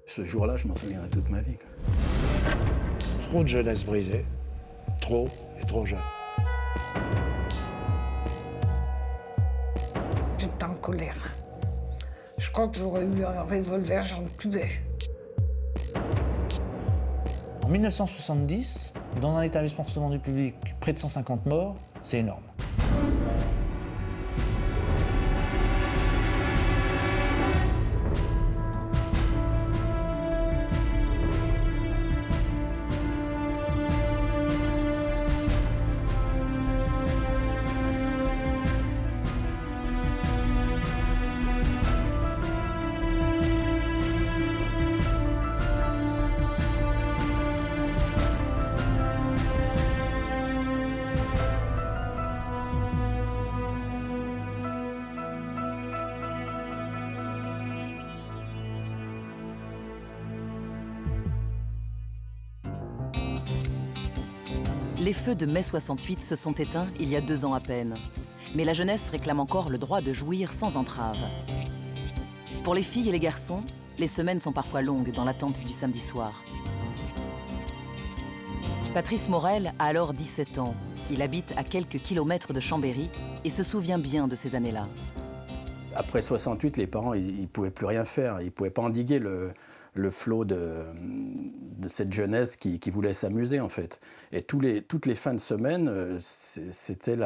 Ce jour-là, je m'en souviendrai toute ma vie. Trop de jeunesse brisée, trop et trop jeune. J'étais en colère. Je crois que j'aurais eu un revolver, j'en tuais. En 1970, dans un établissement recevant du public, près de 150 morts, c'est énorme. Les feux de mai 68 se sont éteints il y a 2 ans à peine. Mais la jeunesse réclame encore le droit de jouir sans entrave. Pour les filles et les garçons, les semaines sont parfois longues dans l'attente du samedi soir. Patrice Morel a alors 17 ans. Il habite à quelques kilomètres de Chambéry et se souvient bien de ces années-là. Après 68, les parents, ils ne pouvaient plus rien faire. Ils ne pouvaient pas endiguer le flot de cette jeunesse qui voulait s'amuser, en fait. Et toutes les fins de semaine, c'était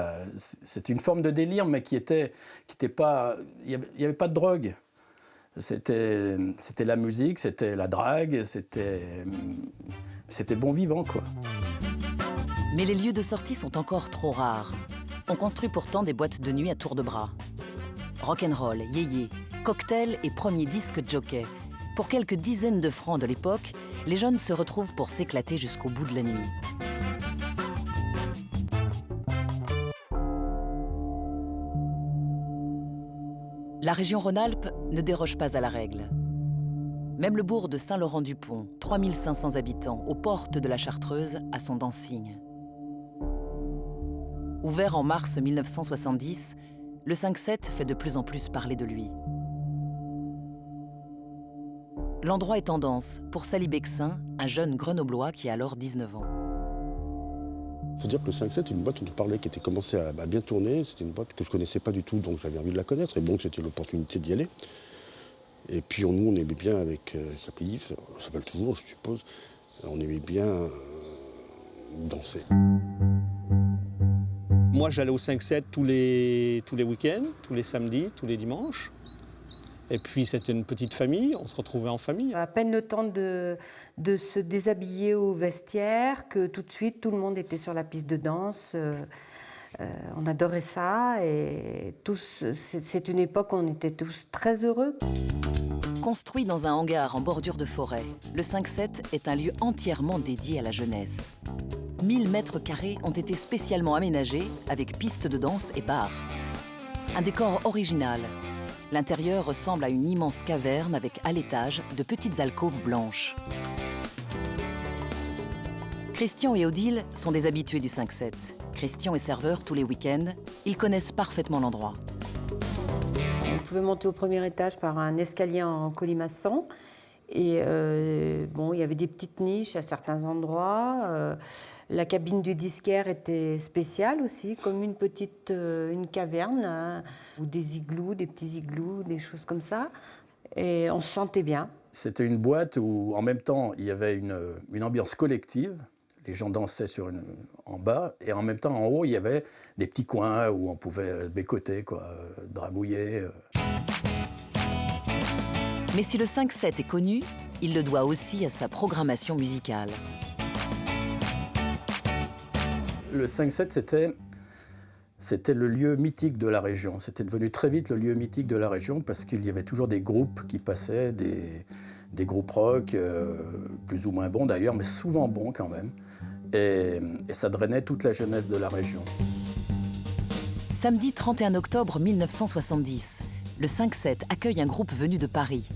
une forme de délire, mais qui était pas... Il n'y avait pas de drogue. C'était la musique, c'était la drague, c'était bon vivant, quoi. Mais les lieux de sortie sont encore trop rares. On construit pourtant des boîtes de nuit à tour de bras. Rock'n'roll, yéyé, cocktail et premier disque jockey. Pour quelques dizaines de francs de l'époque, les jeunes se retrouvent pour s'éclater jusqu'au bout de la nuit. La région Rhône-Alpes ne déroge pas à la règle. Même le bourg de Saint-Laurent-du-Pont, 3500 habitants, aux portes de la Chartreuse, a son dancing. Ouvert en mars 1970, le 5-7 fait de plus en plus parler de lui. L'endroit est tendance pour Sally Bexin, un jeune grenoblois qui a alors 19 ans. Il faut dire que le 5-7 est une boîte dont on parlait qui était commencée à bien tourner. C'était une boîte que je ne connaissais pas du tout, donc j'avais envie de la connaître. Et donc c'était l'opportunité d'y aller. Et puis nous, on aimait bien avec Yves, ça s'appelle toujours, je suppose, on aimait bien danser. Moi, j'allais au 5-7 tous les week-ends, tous les samedis, tous les dimanches. Et puis, c'était une petite famille, on se retrouvait en famille. À peine le temps de se déshabiller au vestiaire, que tout de suite, tout le monde était sur la piste de danse. On adorait ça et tous, c'est une époque où on était tous très heureux. Construit dans un hangar en bordure de forêt, le 5-7 est un lieu entièrement dédié à la jeunesse. 1000 mètres carrés ont été spécialement aménagés avec pistes de danse et bar. Un décor original. L'intérieur ressemble à une immense caverne avec à l'étage de petites alcôves blanches. Christian et Odile sont des habitués du 5-7. Christian est serveur tous les week-ends. Ils connaissent parfaitement l'endroit. On pouvait monter au premier étage par un escalier en colimaçon. Et bon, il y avait des petites niches à certains endroits. La cabine du disquaire était spéciale aussi, comme une petite une caverne, hein, ou des igloos, des petits igloos, des choses comme ça. Et on se sentait bien. C'était une boîte où, en même temps, il y avait une ambiance collective. Les gens dansaient en bas, et en même temps, en haut, il y avait des petits coins où on pouvait bécoter, dragouiller. Mais si le 5-7 est connu, il le doit aussi à sa programmation musicale. Le 5-7, c'était le lieu mythique de la région. C'était devenu très vite le lieu mythique de la région parce qu'il y avait toujours des groupes qui passaient, des groupes rock, plus ou moins bons d'ailleurs, mais souvent bons quand même. Et ça drainait toute la jeunesse de la région. Samedi 31 octobre 1970, le 5-7 accueille un groupe venu de Paris.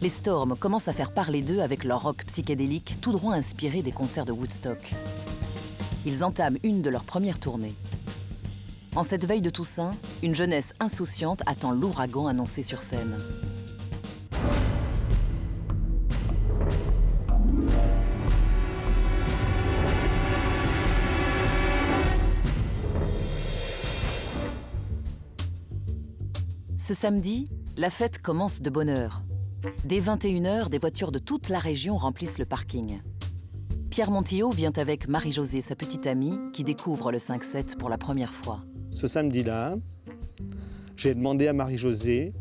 Les Storms commencent à faire parler d'eux avec leur rock psychédélique tout droit inspiré des concerts de Woodstock. Ils entament une de leurs premières tournées. En cette veille de Toussaint, une jeunesse insouciante attend l'ouragan annoncé sur scène. Ce samedi, la fête commence de bonne heure. Dès 21h, des voitures de toute la région remplissent le parking. Pierre Montillot vient avec Marie-Josée, sa petite amie, qui découvre le 5-7 pour la première fois. Ce samedi-là, j'ai demandé à Marie-Josée,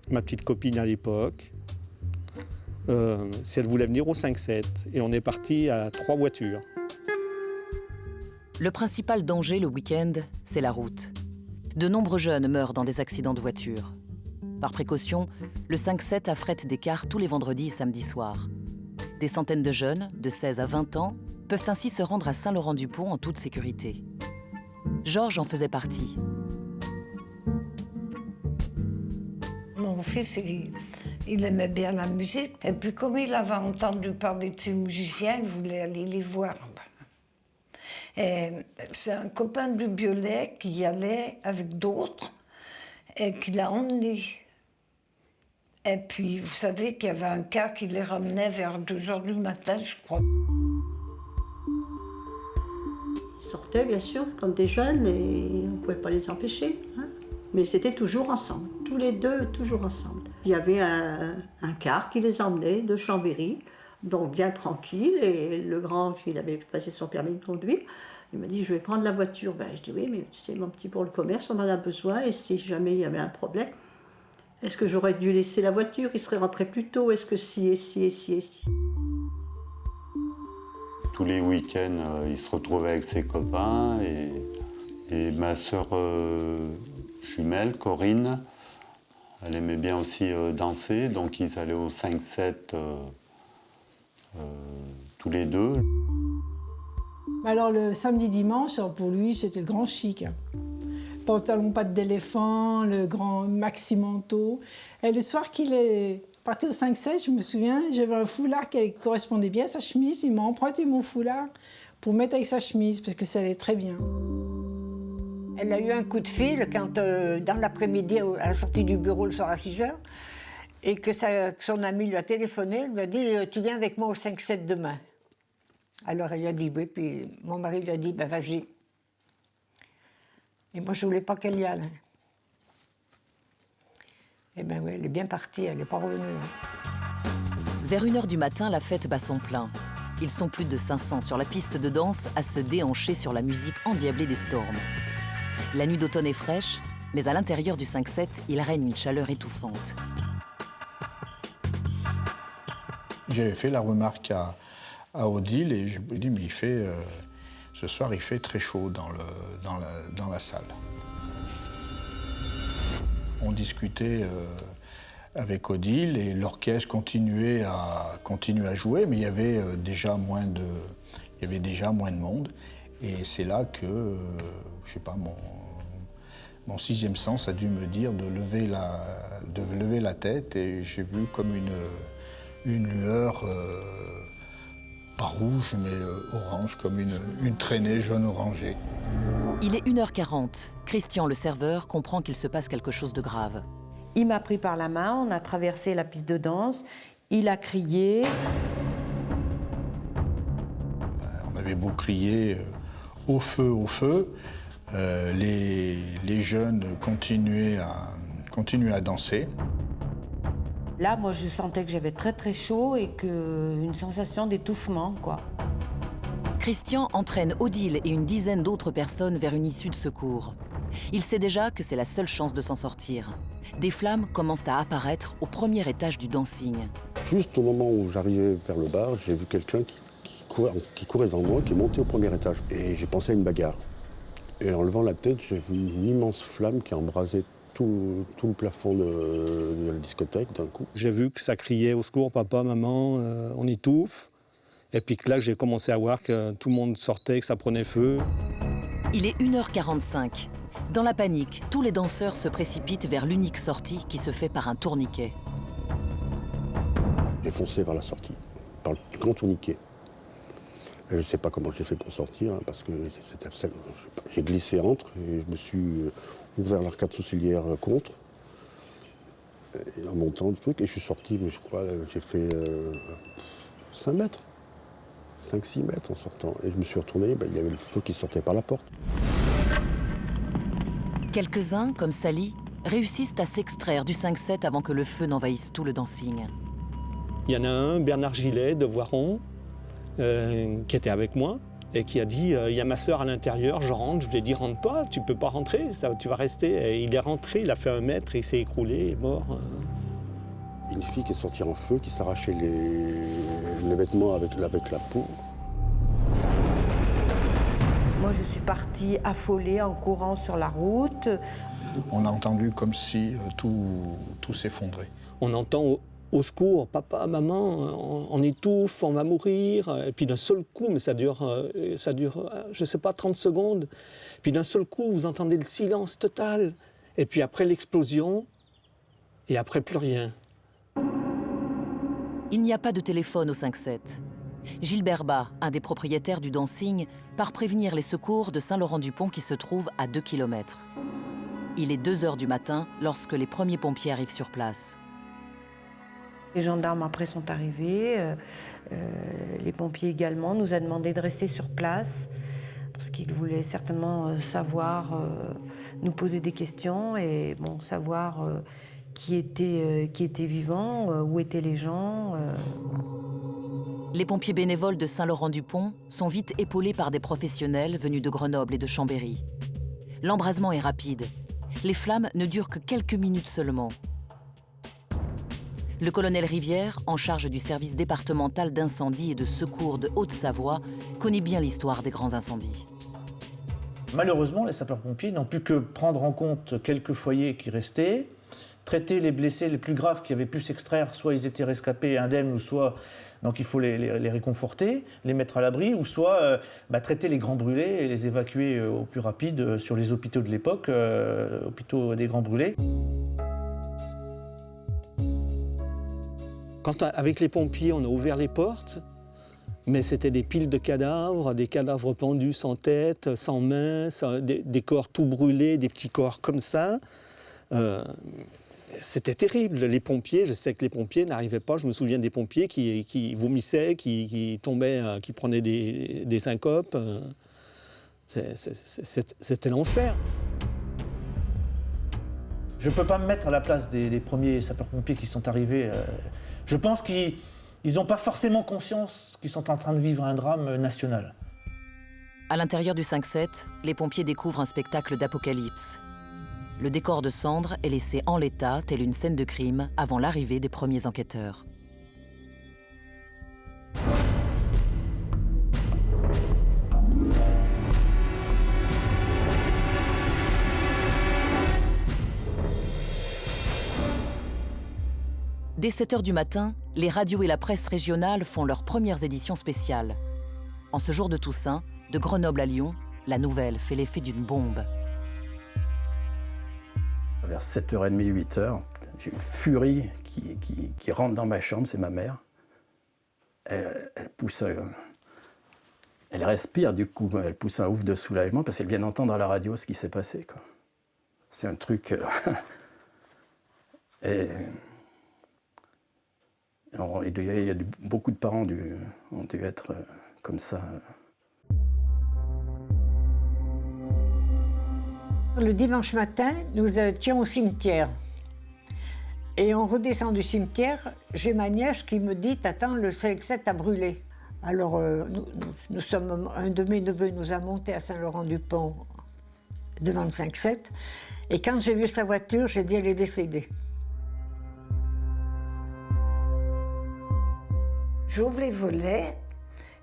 ma petite copine à l'époque, si elle voulait venir au 5-7. Et on est parti à 3 voitures. Le principal danger le week-end, c'est la route. De nombreux jeunes meurent dans des accidents de voiture. Par précaution, le 5-7 affrète des cars tous les vendredis et samedis soirs. Des centaines de jeunes, de 16 à 20 ans, peuvent ainsi se rendre à Saint-Laurent-du-Pont en toute sécurité. Georges en faisait partie. Mon fils, il aimait bien la musique. Et puis comme il avait entendu parler de ces musiciens, il voulait aller les voir. Et c'est un copain du Biolay qui y allait avec d'autres et qui l'a emmené. Et puis, vous savez qu'il y avait un car qui les ramenait vers 2h du matin, je crois. Ils sortaient, bien sûr, comme des jeunes, et on ne pouvait pas les empêcher. Hein. Mais c'était toujours ensemble, tous les deux, toujours ensemble. Il y avait un car qui les emmenait de Chambéry, donc bien tranquille, et le grand, il avait passé son permis de conduire. Il m'a dit, je vais prendre la voiture. Ben, je dis, oui, mais tu sais, mon petit, pour le commerce, on en a besoin, et si jamais il y avait un problème, est-ce que j'aurais dû laisser la voiture? Il serait rentré plus tôt. Est-ce que si, et si, et si, et si? Tous les week-ends, il se retrouvait avec ses copains. Et ma sœur jumelle, Corinne, elle aimait bien aussi danser. Donc ils allaient au 5-7 tous les deux. Alors le samedi-dimanche, pour lui, c'était le grand chic. Pantalon pattes d'éléphant, le grand maxi manteau. Et le soir qu'il est parti au 5-7, je me souviens, j'avais un foulard qui correspondait bien à sa chemise. Il m'a emprunté mon foulard pour mettre avec sa chemise, parce que ça allait très bien. Elle a eu un coup de fil quand, dans l'après-midi, à la sortie du bureau le soir à 6h, et que son ami lui a téléphoné. Il lui a dit « Tu viens avec moi au 5-7 demain ». Alors elle lui a dit oui, puis mon mari lui a dit ben, « Vas-y ». Et moi, je ne voulais pas qu'elle y aille. Eh bien oui, elle est bien partie, elle n'est pas revenue. Vers 1h du matin, la fête bat son plein. Ils sont plus de 500 sur la piste de danse à se déhancher sur la musique endiablée des Storms. La nuit d'automne est fraîche, mais à l'intérieur du 5-7, il règne une chaleur étouffante. J'avais fait la remarque à Odile et je lui ai dit, mais ce soir, il fait très chaud dans la salle. On discutait avec Odile et l'orchestre continuait à jouer, mais il y avait déjà moins de monde. Et c'est là que, je sais pas, mon sixième sens a dû me dire de lever la tête et j'ai vu comme une lueur, pas rouge, mais orange, comme une traînée jaune-orangée. Il est 1h40. Christian, le serveur, comprend qu'il se passe quelque chose de grave. Il m'a pris par la main, on a traversé la piste de danse, il a crié. On avait beau crier au feu, au feu. Les jeunes continuaient à danser. Là, moi, je sentais que j'avais très très chaud et une sensation d'étouffement, quoi. Christian entraîne Odile et une dizaine d'autres personnes vers une issue de secours. Il sait déjà que c'est la seule chance de s'en sortir. Des flammes commencent à apparaître au premier étage du dancing. Juste au moment où j'arrivais vers le bar, j'ai vu quelqu'un qui courait devant moi, qui est monté au premier étage. Et j'ai pensé à une bagarre. Et en levant la tête, j'ai vu une immense flamme qui embrasait tout le plafond de la discothèque d'un coup. J'ai vu que ça criait au secours, papa, maman, on étouffe. Et puis que là, j'ai commencé à voir que tout le monde sortait, que ça prenait feu. Il est 1h45. Dans la panique, tous les danseurs se précipitent vers l'unique sortie qui se fait par un tourniquet. J'ai foncé vers la sortie, par le grand tourniquet. Et je ne sais pas comment j'ai fait pour sortir, hein, parce que j'ai glissé entre et je me suis ouvert l'arcade sourcilière contre, et en montant le truc, et je suis sorti, mais je crois j'ai fait 5 mètres, 5-6 mètres en sortant. Et je me suis retourné, il y avait le feu qui sortait par la porte. Quelques-uns, comme Sally, réussissent à s'extraire du 5-7 avant que le feu n'envahisse tout le dancing. Il y en a un, Bernard Gillet de Voiron, qui était avec moi et qui a dit il y a ma sœur à l'intérieur, je rentre. Je lui ai dit rentre pas, tu peux pas rentrer, ça, tu vas rester. Et il est rentré, il a fait 1 mètre, et il s'est écroulé, il est mort. Une fille qui est sortie en feu, qui s'arrachait les vêtements avec la peau. Moi, je suis partie affolée en courant sur la route. On a entendu comme si tout s'effondrait. On entend au secours, papa, maman, on étouffe, on va mourir. Et puis d'un seul coup, mais ça dure, je sais pas, 30 secondes. Puis d'un seul coup, vous entendez le silence total. Et puis après l'explosion, et après plus rien. Il n'y a pas de téléphone au 5-7. Gilbert Bas, un des propriétaires du dancing, part prévenir les secours de Saint-Laurent-du-Pont qui se trouve à 2 km. Il est 2 heures du matin lorsque les premiers pompiers arrivent sur place. Les gendarmes après sont arrivés, les pompiers également, nous a demandé de rester sur place parce qu'ils voulaient certainement savoir, nous poser des questions et bon, savoir qui était vivant, où étaient les gens. Les pompiers bénévoles de Saint-Laurent-du-Pont sont vite épaulés par des professionnels venus de Grenoble et de Chambéry. L'embrasement est rapide. Les flammes ne durent que quelques minutes seulement. Le colonel Rivière, en charge du service départemental d'incendie et de secours de Haute-Savoie, connaît bien l'histoire des grands incendies. Malheureusement, les sapeurs-pompiers n'ont pu que prendre en compte quelques foyers qui restaient, traiter les blessés les plus graves qui avaient pu s'extraire, soit ils étaient rescapés indemnes, ou soit donc il faut les réconforter, les mettre à l'abri, ou soit traiter les grands brûlés et les évacuer au plus rapide sur les hôpitaux de l'époque, hôpitaux des grands brûlés. Quand avec les pompiers, on a ouvert les portes, mais c'était des piles de cadavres, des cadavres pendus sans tête, sans mains, des corps tout brûlés, des petits corps comme ça. C'était terrible. Les pompiers, je sais que les pompiers n'arrivaient pas. Je me souviens des pompiers qui vomissaient, qui tombaient, qui prenaient des syncopes. C'était l'enfer. Je ne peux pas me mettre à la place des premiers sapeurs-pompiers qui sont arrivés. Je pense qu'ils n'ont pas forcément conscience qu'ils sont en train de vivre un drame national. À l'intérieur du 5-7, les pompiers découvrent un spectacle d'apocalypse. Le décor de cendres est laissé en l'état, tel une scène de crime, avant l'arrivée des premiers enquêteurs. Dès 7 heures du matin, les radios et la presse régionale font leurs premières éditions spéciales. En ce jour de Toussaint, de Grenoble à Lyon, la nouvelle fait l'effet d'une bombe. Vers 7h30, 8h, j'ai une furie qui rentre dans ma chambre, c'est ma mère. Elle pousse, elle respire du coup, elle pousse un ouf de soulagement parce qu'elle vient d'entendre à la radio ce qui s'est passé, quoi. C'est un truc... beaucoup de parents ont dû être comme ça. Le dimanche matin, nous étions au cimetière. Et on redescend du cimetière, j'ai ma nièce qui me dit « Attends, le 5-7 a brûlé ». Alors, nous sommes, un de mes neveux nous a monté à Saint-Laurent-du-Pont devant le 5-7. Et quand j'ai vu sa voiture, j'ai dit « Elle est décédée ». J'ouvre les volets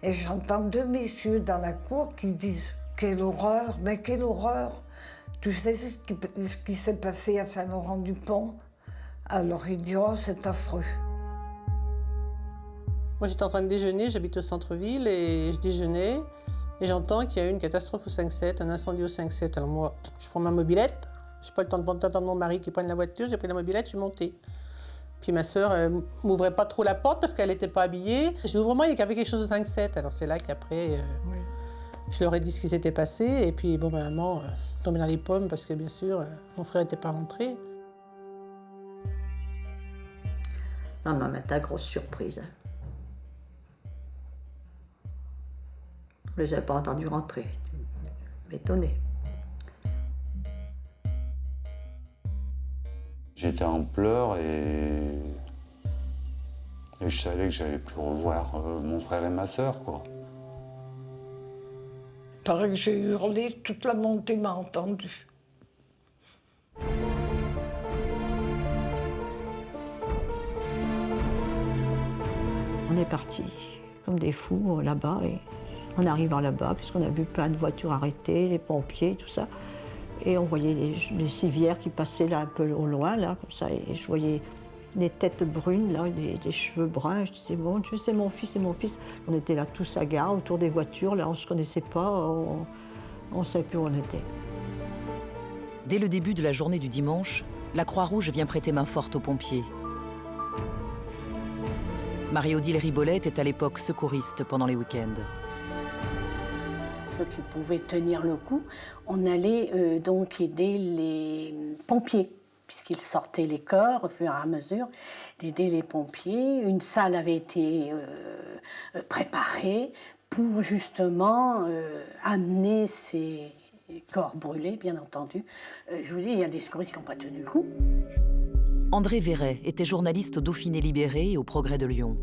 et j'entends 2 messieurs dans la cour qui disent « Quelle horreur, mais quelle horreur !» Tu sais ce qui s'est passé à Saint-Laurent-du-Pont? Alors il dit « Oh, c'est affreux ». Moi j'étais en train de déjeuner, j'habite au centre-ville et je déjeunais et j'entends qu'il y a eu une catastrophe au 5-7, un incendie au 5-7. Alors moi, je prends ma mobilette, j'ai pas le temps d'attendre mon mari qui prenne la voiture, j'ai pris la mobilette, je suis montée. Puis ma sœur m'ouvrait pas trop la porte parce qu'elle n'était pas habillée. Je ouvre moi, il y avait quelque chose au 5-7. Alors c'est là qu'après, je leur ai dit ce qui s'était passé. Et puis bon, maman tombée dans les pommes parce que bien sûr, mon frère n'était pas rentré. Maman m'a ta grosse surprise. Je ne les ai pas entendus rentrer. M'étonnée. J'étais en pleurs et je savais que j'allais plus revoir mon frère et ma sœur, quoi. Il paraît que j'ai hurlé, toute la montée m'a entendu. On est partis comme des fous là-bas. Et en arrivant là-bas, puisqu'on a vu plein de voitures arrêtées, les pompiers, tout ça. Et on voyait les civières qui passaient là un peu au loin, là, comme ça. Et je voyais des têtes brunes, là, des cheveux bruns. Je disais, bon Dieu, c'est mon fils, c'est mon fils. On était là tous à gare, autour des voitures. Là, on ne se connaissait pas, on ne savait plus où on était. Dès le début de la journée du dimanche, la Croix-Rouge vient prêter main forte aux pompiers. Marie-Odile Ribolette est à l'époque secouriste pendant les week-ends. Ceux qui pouvaient tenir le coup, on allait donc aider les pompiers, puisqu'ils sortaient les corps au fur et à mesure, d'aider les pompiers. Une salle avait été préparée pour justement amener ces corps brûlés, bien entendu. Je vous dis, il y a des secouristes qui n'ont pas tenu le coup. André Verret était journaliste au Dauphiné Libéré et au Progrès de Lyon.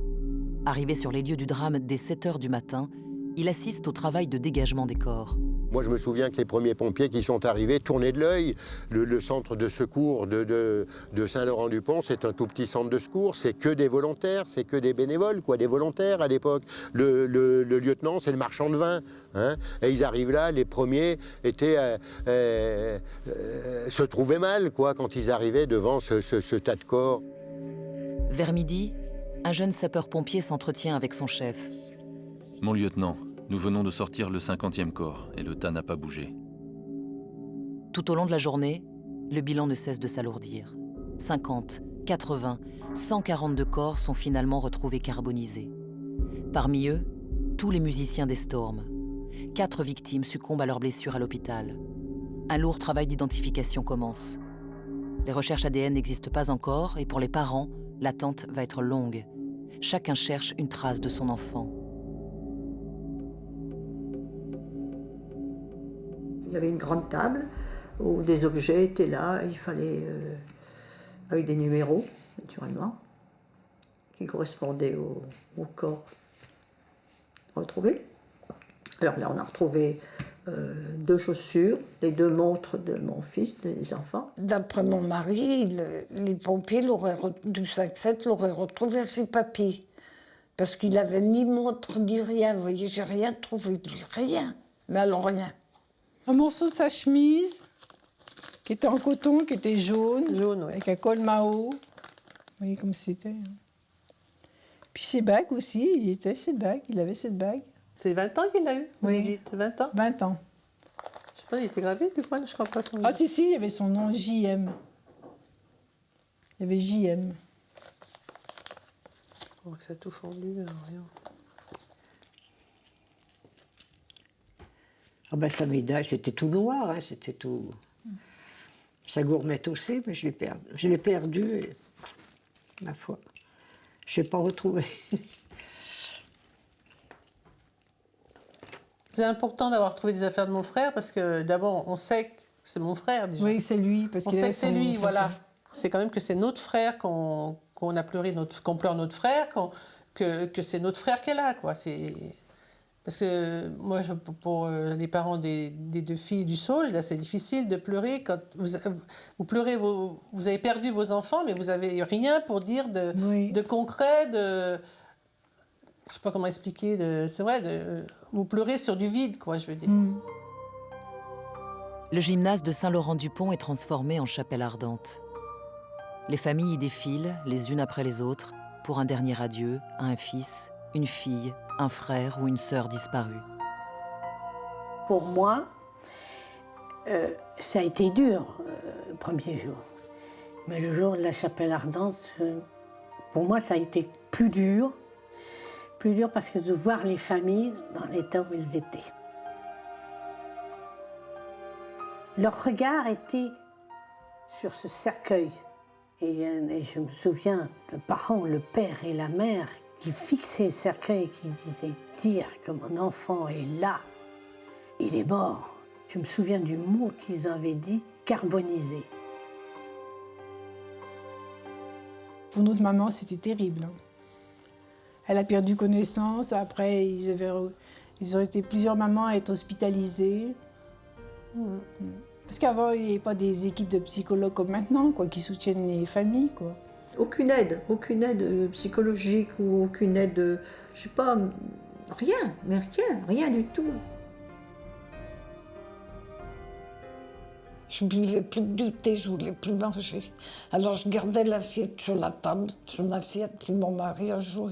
Arrivé sur les lieux du drame dès 7 h du matin, il assiste au travail de dégagement des corps. Moi, je me souviens que les premiers pompiers qui sont arrivés tournaient de l'œil. Le centre de secours de Saint-Laurent-du-Pont, c'est un tout petit centre de secours. C'est que des volontaires, c'est que des bénévoles, quoi, des volontaires à l'époque. Le lieutenant, c'est le marchand de vin. Hein, et ils arrivent là, les premiers étaient, se trouvaient mal, quoi, quand ils arrivaient devant ce tas de corps. Vers midi, un jeune sapeur-pompier s'entretient avec son chef. Mon lieutenant, nous venons de sortir le 50e corps et le tas n'a pas bougé. Tout au long de la journée, le bilan ne cesse de s'alourdir. 50, 80, 142 corps sont finalement retrouvés carbonisés. Parmi eux, tous les musiciens des Storms. 4 victimes succombent à leurs blessures à l'hôpital. Un lourd travail d'identification commence. Les recherches ADN n'existent pas encore et pour les parents, l'attente va être longue. Chacun cherche une trace de son enfant. Il y avait une grande table où des objets étaient là. Il fallait, avec des numéros, naturellement, qui correspondaient au corps retrouvé. Alors là, on a retrouvé 2 chaussures, les 2 montres de mon fils, des enfants. D'après mon mari, les pompiers du 5-7 l'auraient retrouvé à ses papiers. Parce qu'il n'avait ni montre ni rien. Vous voyez, j'ai rien trouvé de lui, rien. Mais alors rien. Un morceau de sa chemise, qui était en coton, qui était jaune, ouais. Avec un col Mao. Vous voyez comme c'était. Puis ses bagues aussi, il avait cette bague. C'est 20 ans qu'il a eu? Oui. 18, 20 ans? 20 ans. Je sais pas, il était gravé du coup, je crois pas son nom. Ah si, il y avait son nom, JM. Il y avait JM. Oh, que ça a tout fondu, rien. Ah ben sa médaille, c'était tout noir, hein, c'était tout... Sa gourmette aussi, mais je l'ai perdu, et... ma foi, je n'ai pas retrouvé. C'est important d'avoir trouvé des affaires de mon frère, parce que d'abord, on sait que c'est mon frère, déjà. Oui, c'est lui, parce on qu'il sait avait que c'est son lui, nom. voilà. C'est quand même que c'est notre frère qu'on a pleuré, qu'on pleure notre frère, que c'est notre frère qu'elle a, quoi. Parce que moi, pour les parents des 2 filles du Sauge, là, c'est difficile de pleurer quand vous pleurez, vous avez perdu vos enfants, mais vous n'avez rien pour dire de concret, je ne sais pas comment expliquer, c'est vrai, vous pleurez sur du vide, quoi, je veux dire. Le gymnase de Saint-Laurent-du-Pont est transformé en chapelle ardente. Les familles y défilent, les unes après les autres, pour un dernier adieu à un fils, une fille, un frère ou une sœur disparue. Pour moi, ça a été dur, le premier jour. Mais le jour de la chapelle ardente, pour moi, ça a été plus dur parce que de voir les familles dans l'état où ils étaient. Leur regard était sur ce cercueil. Et je me souviens, le parent, le père et la mère, qui fixaient le cercueil et qui disaient « dire que mon enfant est là, il est mort ». Je me souviens du mot qu'ils avaient dit « carbonisé ». Pour notre maman, c'était terrible. Elle a perdu connaissance. Après, ils ont été plusieurs mamans à être hospitalisées. Parce qu'avant, il n'y avait pas des équipes de psychologues comme maintenant, quoi, qui soutiennent les familles, quoi. Aucune aide psychologique ou aucune aide, je sais pas, rien du tout. Je ne buvais plus du thé, je ne voulais plus manger. Alors je gardais l'assiette sur la table, son assiette. Puis mon mari, un jour,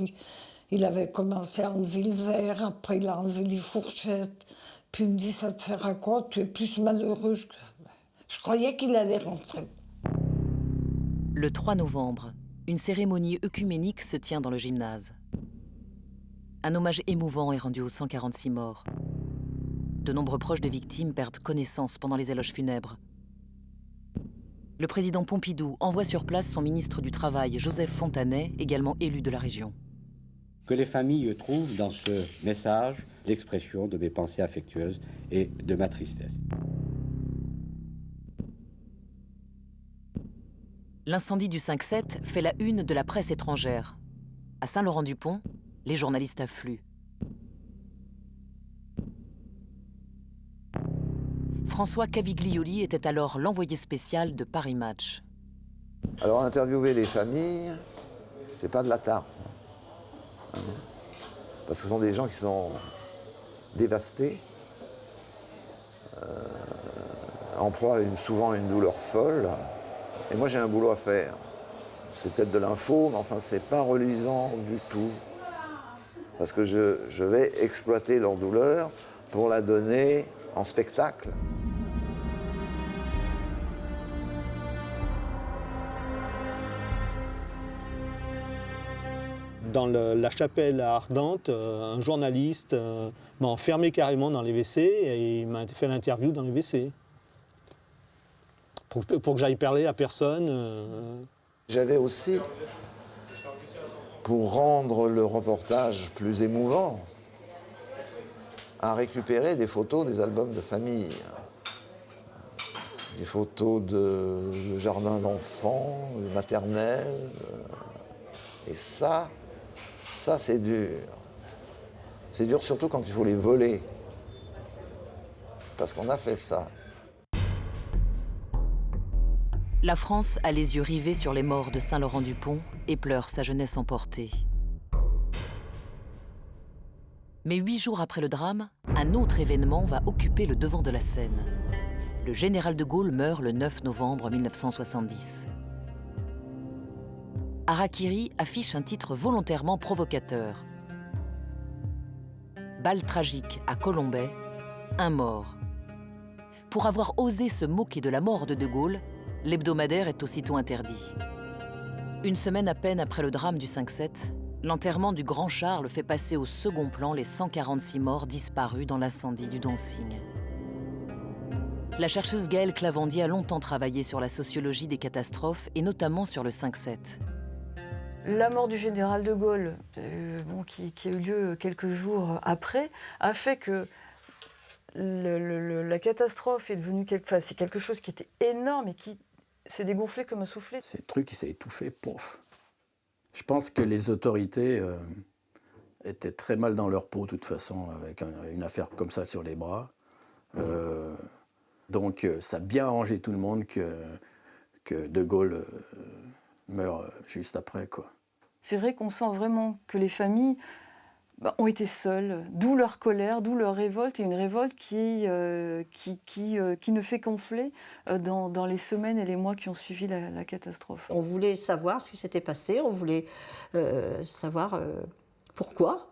il avait commencé à enlever le verre, après il a enlevé les fourchettes. Puis il me dit, ça te sert à quoi? Tu es plus malheureuse que... Je croyais qu'il allait rentrer. Le 3 novembre, une cérémonie œcuménique se tient dans le gymnase. Un hommage émouvant est rendu aux 146 morts. De nombreux proches des victimes perdent connaissance pendant les éloges funèbres. Le président Pompidou envoie sur place son ministre du Travail, Joseph Fontanet, également élu de la région. Que les familles trouvent dans ce message l'expression de mes pensées affectueuses et de ma tristesse. L'incendie du 5-7 fait la une de la presse étrangère. À Saint-Laurent-du-Pont, les journalistes affluent. François Caviglioli était alors l'envoyé spécial de Paris Match. Alors interviewer les familles, c'est pas de la tarte. Parce que ce sont des gens qui sont dévastés, en proie souvent à une douleur folle. Et moi j'ai un boulot à faire. C'est peut-être de l'info, mais enfin c'est pas reluisant du tout. Parce que je vais exploiter leur douleur pour la donner en spectacle. Dans la chapelle à Ardentes, un journaliste m'a enfermé carrément dans les WC et il m'a fait l'interview dans les WC. Pour que j'aille parler à personne. J'avais aussi, pour rendre le reportage plus émouvant, à récupérer des photos des albums de famille. Des photos de jardin d'enfants, de maternelle. Et ça c'est dur. C'est dur surtout quand il faut les voler. Parce qu'on a fait ça. La France a les yeux rivés sur les morts de Saint-Laurent-du-Pont et pleure sa jeunesse emportée. Mais 8 jours après le drame, un autre événement va occuper le devant de la scène. Le général de Gaulle meurt le 9 novembre 1970. Harakiri affiche un titre volontairement provocateur. Balle tragique à Colombey, un mort. Pour avoir osé se moquer de la mort de Gaulle, l'hebdomadaire est aussitôt interdit. Une semaine à peine après le drame du 5-7, l'enterrement du grand Charles fait passer au second plan les 146 morts disparus dans l'incendie du Dancing. La chercheuse Gaëlle Clavandier a longtemps travaillé sur la sociologie des catastrophes et notamment sur le 5-7. La mort du général de Gaulle, qui a eu lieu quelques jours après, a fait que la catastrophe est devenue c'est quelque chose qui était énorme et qui s'est dégonflé comme un soufflet. C'est le truc qui s'est étouffé, pouf. Je pense que les autorités étaient très mal dans leur peau, de toute façon, avec une affaire comme ça sur les bras. Donc ça a bien arrangé tout le monde que de Gaulle meurt juste après, quoi. C'est vrai qu'on sent vraiment que les familles ont été seules, d'où leur colère, d'où leur révolte, et une révolte qui ne fait qu'enfler dans les semaines et les mois qui ont suivi la catastrophe. On voulait savoir ce qui s'était passé, on voulait savoir pourquoi.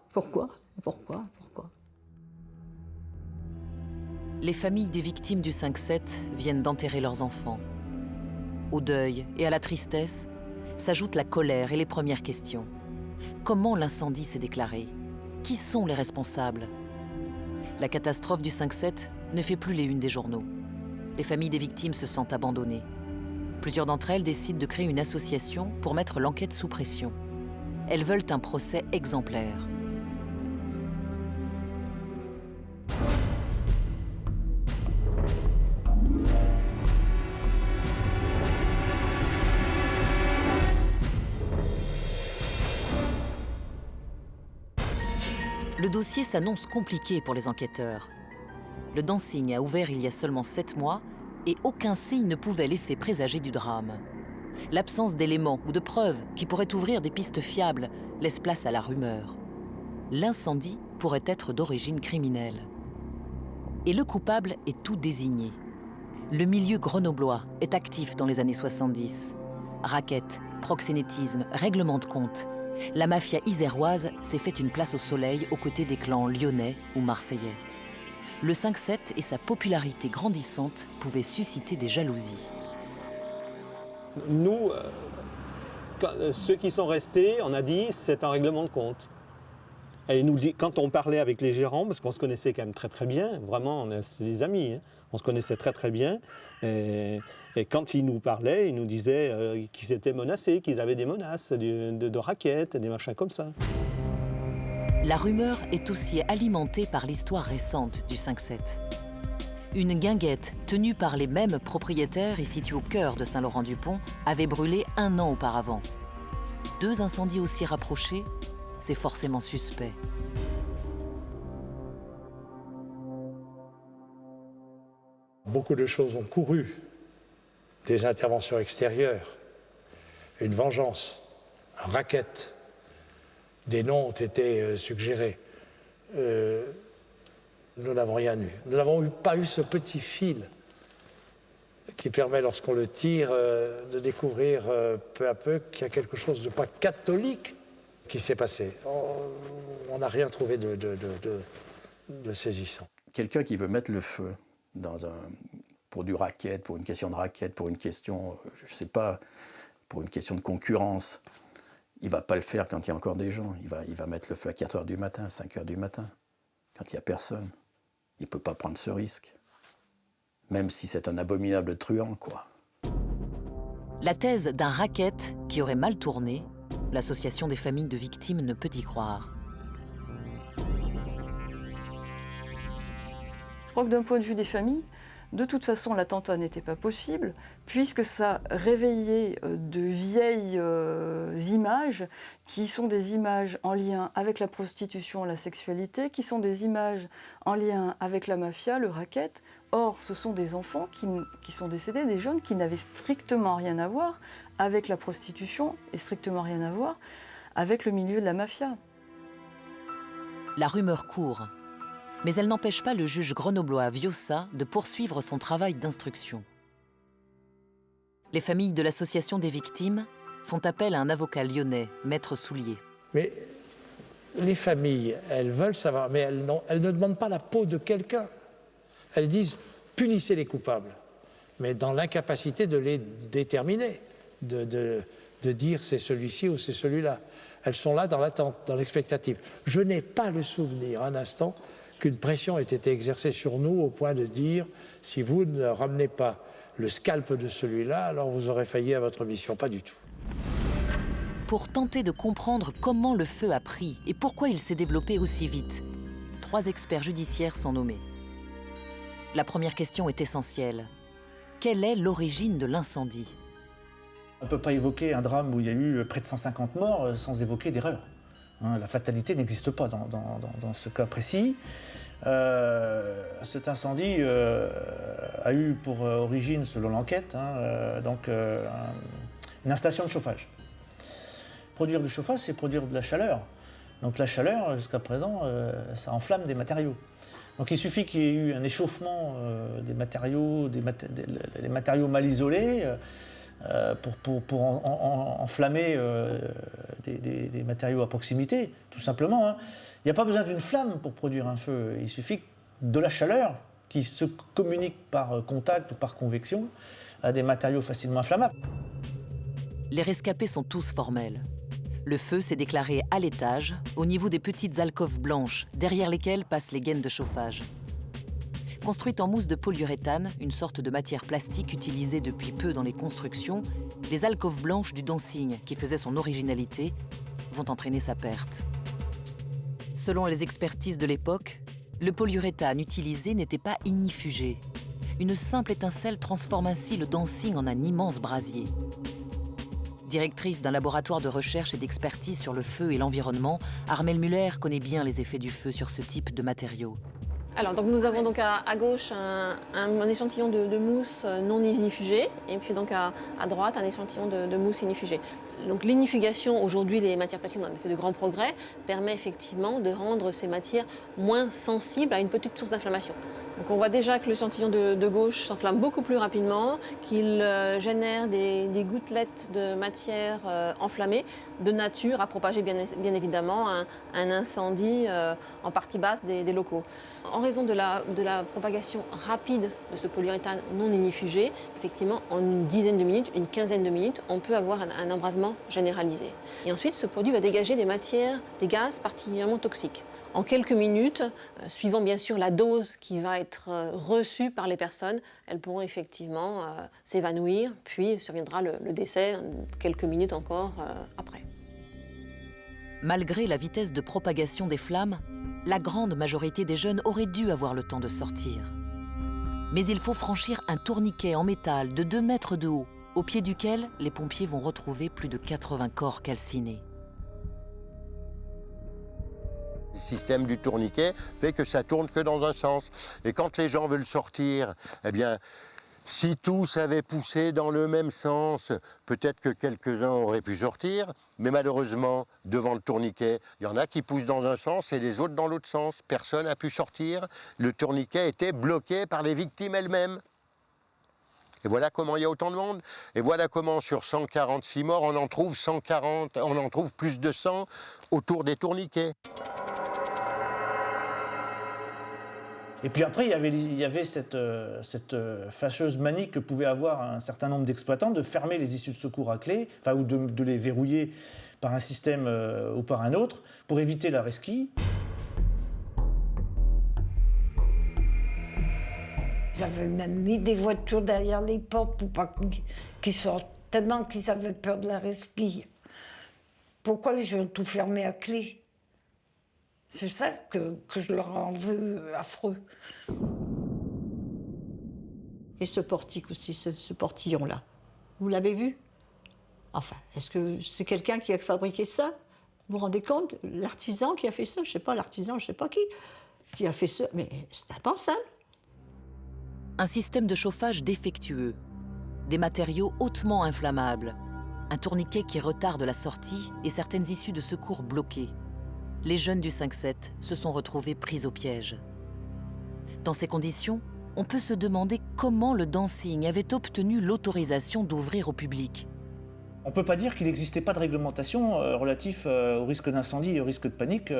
Les familles des victimes du 5-7 viennent d'enterrer leurs enfants. Au deuil et à la tristesse s'ajoutent la colère et les premières questions. Comment l'incendie s'est déclaré? Qui sont les responsables? La catastrophe du 5-7 ne fait plus les unes des journaux. Les familles des victimes se sentent abandonnées. Plusieurs d'entre elles décident de créer une association pour mettre l'enquête sous pression. Elles veulent un procès exemplaire. Le dossier s'annonce compliqué pour les enquêteurs. Le dancing a ouvert il y a seulement 7 mois et aucun signe ne pouvait laisser présager du drame. L'absence d'éléments ou de preuves qui pourraient ouvrir des pistes fiables laisse place à la rumeur. L'incendie pourrait être d'origine criminelle. Et le coupable est tout désigné. Le milieu grenoblois est actif dans les années 70. Raquettes, proxénétisme, règlement de compte. La mafia iséroise s'est fait une place au soleil aux côtés des clans lyonnais ou marseillais. Le 5-7 et sa popularité grandissante pouvaient susciter des jalousies. Nous, ceux qui sont restés, on a dit c'est un règlement de compte. Et nous dit, quand on parlait avec les gérants, parce qu'on se connaissait quand même très très bien, vraiment, c'est des amis, hein, on se connaissait très très bien, et quand ils nous parlaient, ils nous disaient qu'ils étaient menacés, qu'ils avaient des menaces de raquettes, des machins comme ça. La rumeur est aussi alimentée par l'histoire récente du 5-7. Une guinguette tenue par les mêmes propriétaires et située au cœur de Saint-Laurent-du-Pont avait brûlé 1 an auparavant. 2 incendies aussi rapprochés, c'est forcément suspect. Beaucoup de choses ont couru, des interventions extérieures, une vengeance, un racket, des noms ont été suggérés. Nous n'avons rien eu. Nous n'avons pas eu ce petit fil qui permet, lorsqu'on le tire, de découvrir peu à peu qu'il y a quelque chose de pas catholique qui s'est passé. On n'a rien trouvé de saisissant. Quelqu'un qui veut mettre le feu pour du racket, pour une question de racket, pour une question, je ne sais pas, pour une question de concurrence, il ne va pas le faire quand il y a encore des gens. Il va mettre le feu à 4 h du matin, 5 h du matin, quand il n'y a personne. Il ne peut pas prendre ce risque. Même si c'est un abominable truand, quoi. La thèse d'un racket qui aurait mal tourné, l'association des familles de victimes ne peut y croire. Je crois que d'un point de vue des familles, de toute façon, l'attentat n'était pas possible, puisque ça réveillait de vieilles images, qui sont des images en lien avec la prostitution, la sexualité, qui sont des images en lien avec la mafia, le racket. Or, ce sont des enfants qui sont décédés, des jeunes qui n'avaient strictement rien à voir avec la prostitution et strictement rien à voir avec le milieu de la mafia. La rumeur court. Mais elle n'empêche pas le juge grenoblois Viossa de poursuivre son travail d'instruction. Les familles de l'association des victimes font appel à un avocat lyonnais, Maître Soulier. Mais les familles, elles veulent savoir, mais elles ne demandent pas la peau de quelqu'un. Elles disent « punissez les coupables », mais dans l'incapacité de les déterminer, de dire c'est celui-ci ou c'est celui-là. Elles sont là dans l'attente, dans l'expectative. Je n'ai pas le souvenir, un instant, qu'une pression ait été exercée sur nous au point de dire « si vous ne ramenez pas le scalp de celui-là, alors vous aurez failli à votre mission ». Pas du tout. Pour tenter de comprendre comment le feu a pris et pourquoi il s'est développé aussi vite, 3 experts judiciaires sont nommés. La première question est essentielle. Quelle est l'origine de l'incendie ? On ne peut pas évoquer un drame où il y a eu près de 150 morts sans évoquer d'erreur. La fatalité n'existe pas dans ce cas précis. Cet incendie a eu pour origine, selon l'enquête, une installation de chauffage. Produire du chauffage, c'est produire de la chaleur. Donc la chaleur, jusqu'à présent, ça enflamme des matériaux. Donc il suffit qu'il y ait eu un échauffement des matériaux mal isolés pour enflammer des matériaux à proximité, tout simplement. Il n'y a pas besoin d'une flamme pour produire un feu. Il suffit de la chaleur qui se communique par contact ou par convection à des matériaux facilement inflammables. Les rescapés sont tous formels. Le feu s'est déclaré à l'étage, au niveau des petites alcôves blanches, derrière lesquelles passent les gaines de chauffage. Construites en mousse de polyuréthane, une sorte de matière plastique utilisée depuis peu dans les constructions, les alcôves blanches du dancing, qui faisaient son originalité, vont entraîner sa perte. Selon les expertises de l'époque, le polyuréthane utilisé n'était pas ignifugé. Une simple étincelle transforme ainsi le dancing en un immense brasier. Directrice d'un laboratoire de recherche et d'expertise sur le feu et l'environnement, Armelle Muller connaît bien les effets du feu sur ce type de matériaux. Alors, donc, nous avons donc à gauche un échantillon de mousse non ignifugée et puis donc à droite un échantillon de mousse ignifugée. Donc l'inifugation, aujourd'hui les matières plastiques ont fait de grands progrès, permet effectivement de rendre ces matières moins sensibles à une petite source d'inflammation. Donc on voit déjà que l'échantillon de gauche s'enflamme beaucoup plus rapidement, qu'il génère des gouttelettes de matière enflammée, de nature à propager bien évidemment un incendie en partie basse des locaux. En raison de la propagation rapide de ce polyuréthane non ignifugé, effectivement en une dizaine de minutes, une quinzaine de minutes, on peut avoir un embrasement généralisé. Et ensuite ce produit va dégager des gaz particulièrement toxiques. En quelques minutes, suivant bien sûr la dose qui va être reçue par les personnes, elles pourront effectivement s'évanouir, puis surviendra le décès quelques minutes encore après. Malgré la vitesse de propagation des flammes, la grande majorité des jeunes auraient dû avoir le temps de sortir. Mais il faut franchir un tourniquet en métal de 2 mètres de haut, au pied duquel les pompiers vont retrouver plus de 80 corps calcinés. Le système du tourniquet fait que ça tourne que dans un sens. Et quand les gens veulent sortir, eh bien, si tous avaient poussé dans le même sens, peut-être que quelques-uns auraient pu sortir, mais malheureusement, devant le tourniquet, il y en a qui poussent dans un sens et les autres dans l'autre sens. Personne n'a pu sortir. Le tourniquet était bloqué par les victimes elles-mêmes. Et voilà comment il y a autant de monde. Et voilà comment sur 146 morts, on en trouve 140, on en trouve plus de 100 autour des tourniquets. Et puis après, il y avait cette fâcheuse manie que pouvaient avoir un certain nombre d'exploitants de fermer les issues de secours à clé, enfin, ou de les verrouiller par un système ou par un autre, pour éviter la resquille. Ils avaient même mis des voitures derrière les portes pour pas qu'ils sortent, tellement qu'ils avaient peur de la resquille. Pourquoi ils ont tout fermé à clé? C'est ça que je leur en veux affreux. Et ce portique aussi, ce portillon-là, vous l'avez vu? Enfin, est-ce que c'est quelqu'un qui a fabriqué ça? Vous vous rendez compte? L'artisan qui a fait ça, je ne sais pas, l'artisan, je ne sais pas qui a fait ça, mais c'est impensable. Un système de chauffage défectueux, des matériaux hautement inflammables, un tourniquet qui retarde la sortie et certaines issues de secours bloquées. Les jeunes du 5-7 se sont retrouvés pris au piège. Dans ces conditions, on peut se demander comment le dancing avait obtenu l'autorisation d'ouvrir au public. On ne peut pas dire qu'il n'existait pas de réglementation relative au risque d'incendie et au risque de panique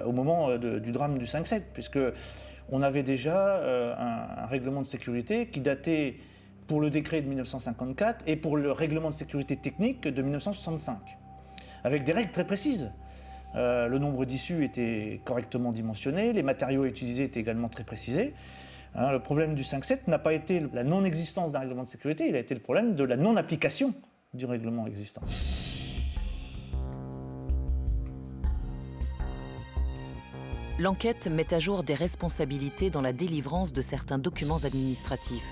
au moment du drame du 5-7, puisqu'on avait déjà un règlement de sécurité qui datait pour le décret de 1954 et pour le règlement de sécurité technique de 1965, avec des règles très précises. Le nombre d'issues était correctement dimensionné, les matériaux utilisés étaient également très précisés. Le problème du 5-7 n'a pas été la non-existence d'un règlement de sécurité, il a été le problème de la non-application du règlement existant. L'enquête met à jour des responsabilités dans la délivrance de certains documents administratifs.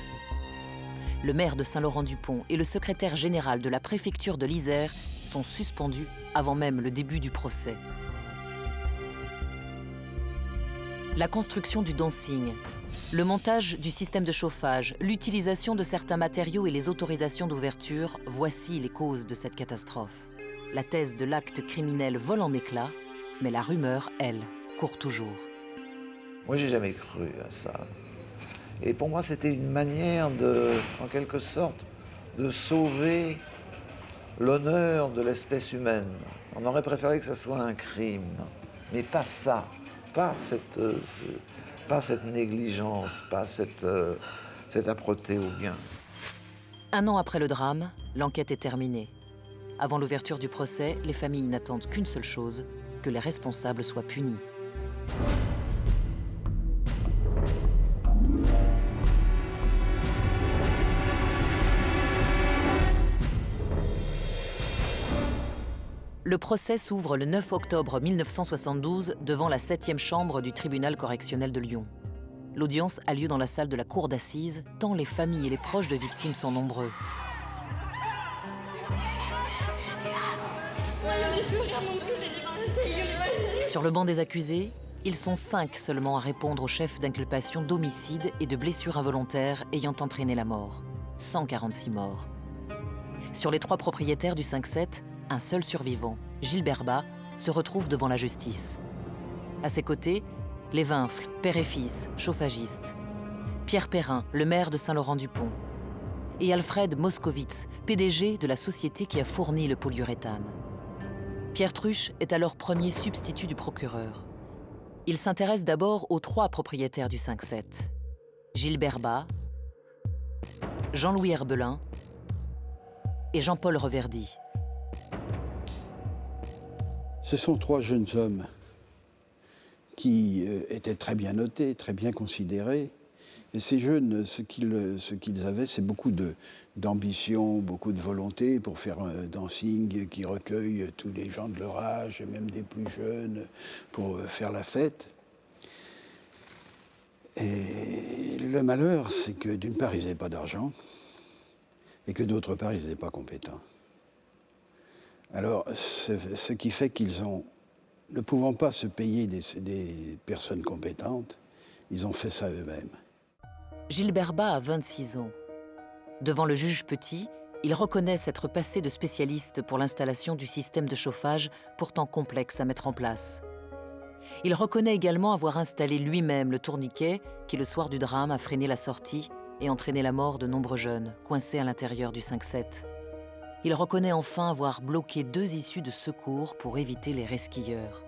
Le maire de Saint-Laurent-du-Pont et le secrétaire général de la préfecture de l'Isère sont suspendus avant même le début du procès. La construction du dancing, le montage du système de chauffage, l'utilisation de certains matériaux et les autorisations d'ouverture, voici les causes de cette catastrophe. La thèse de l'acte criminel vole en éclats, mais la rumeur, elle, court toujours. Moi, j'ai jamais cru à ça. Et pour moi, c'était une manière en quelque sorte, de sauver l'honneur de l'espèce humaine. On aurait préféré que ça soit un crime, mais pas ça, pas cette négligence, pas cette âpreté au gain. 1 an après le drame, l'enquête est terminée. Avant l'ouverture du procès, les familles n'attendent qu'une seule chose, que les responsables soient punis. Le procès s'ouvre le 9 octobre 1972 devant la 7e chambre du tribunal correctionnel de Lyon. L'audience a lieu dans la salle de la cour d'assises, tant les familles et les proches de victimes sont nombreux. Sur le banc des accusés, ils sont 5 seulement à répondre au chef d'inculpation d'homicide et de blessures involontaires ayant entraîné la mort. 146 morts. Sur les 3 propriétaires du 5-7, un seul survivant, Gilles Berbat, se retrouve devant la justice. À ses côtés, les Winfl, père et fils, chauffagistes. Pierre Perrin, le maire de Saint-Laurent-du-Pont. Et Alfred Moscovitz, PDG de la société qui a fourni le polyuréthane. Pierre Truche est alors premier substitut du procureur. Il s'intéresse d'abord aux 3 propriétaires du 5-7. Gilles Berbat, Jean-Louis Herbelin et Jean-Paul Reverdy. Ce sont 3 jeunes hommes qui étaient très bien notés, très bien considérés. Et ces jeunes, ce qu'ils avaient, c'est beaucoup d'ambition, beaucoup de volonté pour faire un dancing qui recueille tous les gens de leur âge, et même des plus jeunes, pour faire la fête. Et le malheur, c'est que d'une part, ils n'avaient pas d'argent, et que d'autre part, ils n'étaient pas compétents. Alors, ce qui fait qu'ils ont, ne pouvant pas se payer des personnes compétentes, ils ont fait ça eux-mêmes. Gilles Berbat a 26 ans. Devant le juge Petit, il reconnaît s'être passé de spécialiste pour l'installation du système de chauffage pourtant complexe à mettre en place. Il reconnaît également avoir installé lui-même le tourniquet qui, le soir du drame, a freiné la sortie et entraîné la mort de nombreux jeunes coincés à l'intérieur du 5-7. Il reconnaît enfin avoir bloqué 2 issues de secours pour éviter les resquilleurs.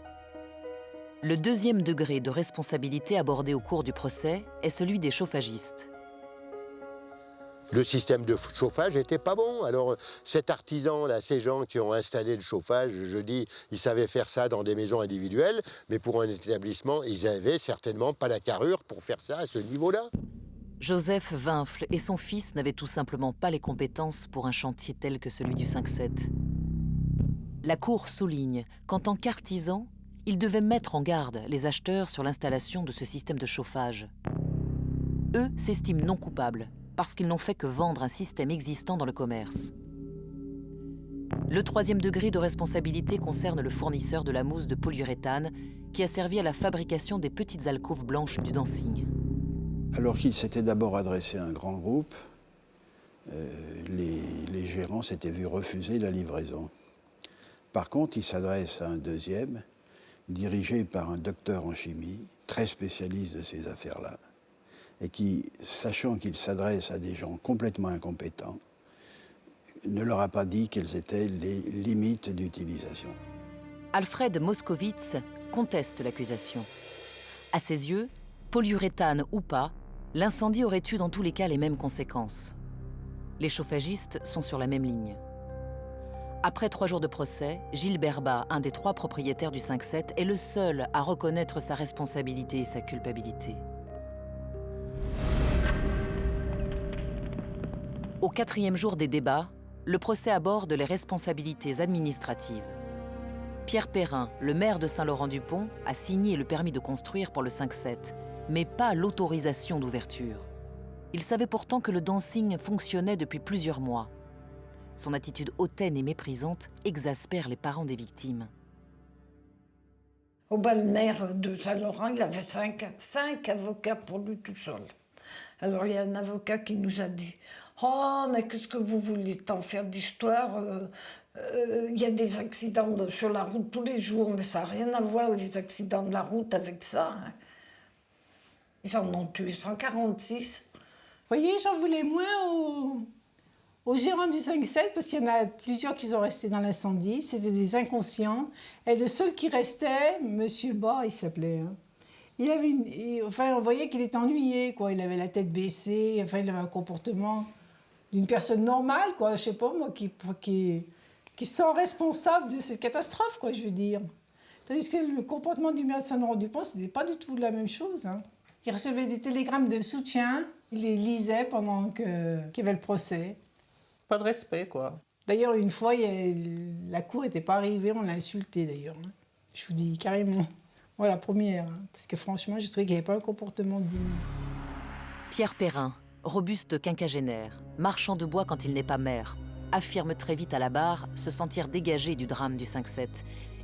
Le 2e degré de responsabilité abordé au cours du procès est celui des chauffagistes. Le système de chauffage n'était pas bon. Alors cet artisan-là, ces gens qui ont installé le chauffage, je dis, ils savaient faire ça dans des maisons individuelles, mais pour un établissement, ils n'avaient certainement pas la carrure pour faire ça à ce niveau-là. Joseph Winfl et son fils n'avaient tout simplement pas les compétences pour un chantier tel que celui du 5-7. La Cour souligne qu'en tant qu'artisan, ils devaient mettre en garde les acheteurs sur l'installation de ce système de chauffage. Eux s'estiment non coupables parce qu'ils n'ont fait que vendre un système existant dans le commerce. Le 3e degré de responsabilité concerne le fournisseur de la mousse de polyuréthane qui a servi à la fabrication des petites alcôves blanches du dancing. Alors qu'il s'était d'abord adressé à un grand groupe, les gérants s'étaient vus refuser la livraison. Par contre, il s'adresse à un 2e, dirigé par un docteur en chimie, très spécialiste de ces affaires-là, et qui, sachant qu'il s'adresse à des gens complètement incompétents, ne leur a pas dit quelles étaient les limites d'utilisation. Alfred Moscovitz conteste l'accusation. À ses yeux, polyuréthane ou pas, l'incendie aurait eu dans tous les cas les mêmes conséquences. Les chauffagistes sont sur la même ligne. Après 3 jours de procès, Gilles Berbat, un des 3 propriétaires du 5-7, est le seul à reconnaître sa responsabilité et sa culpabilité. Au 4e jour des débats, le procès aborde les responsabilités administratives. Pierre Perrin, le maire de Saint-Laurent-du-Pont, a signé le permis de construire pour le 5-7, mais pas l'autorisation d'ouverture. Il savait pourtant que le dancing fonctionnait depuis plusieurs mois. Son attitude hautaine et méprisante exaspère les parents des victimes. Au bal maire de Saint-Laurent, il avait 5 avocats pour lui tout seul. Alors il y a un avocat qui nous a dit « Oh, mais qu'est-ce que vous voulez tant faire d'histoire il y a des accidents sur la route tous les jours, mais ça n'a rien à voir, les accidents de la route, avec ça. Hein. » Ils en ont tué 146. Vous voyez, j'en voulais moins aux gérants du 5-7, parce qu'il y en a plusieurs qui sont restés dans l'incendie. C'était des inconscients. Et le seul qui restait, Monsieur Bas, il s'appelait. Hein. Il avait on voyait qu'il était ennuyé, quoi. Il avait la tête baissée. Enfin, il avait un comportement d'une personne normale, quoi. Je sais pas moi, qui se sent responsable de cette catastrophe, quoi. Je veux dire. Tandis que le comportement du maire de Saint-Laurent-du-Pont, c'était pas du tout la même chose. Hein. Il recevait des télégrammes de soutien. Il les lisait pendant qu'il y avait le procès. Pas de respect, quoi. D'ailleurs, une fois, la cour n'était pas arrivée, on l'a insulté, d'ailleurs. Hein. Je vous dis carrément. Moi, la première. Hein, parce que franchement, je trouvais qu'il n'y avait pas un comportement digne. Pierre Perrin, robuste quinquagénaire, marchand de bois quand il n'est pas maire, affirme très vite à la barre se sentir dégagé du drame du 5-7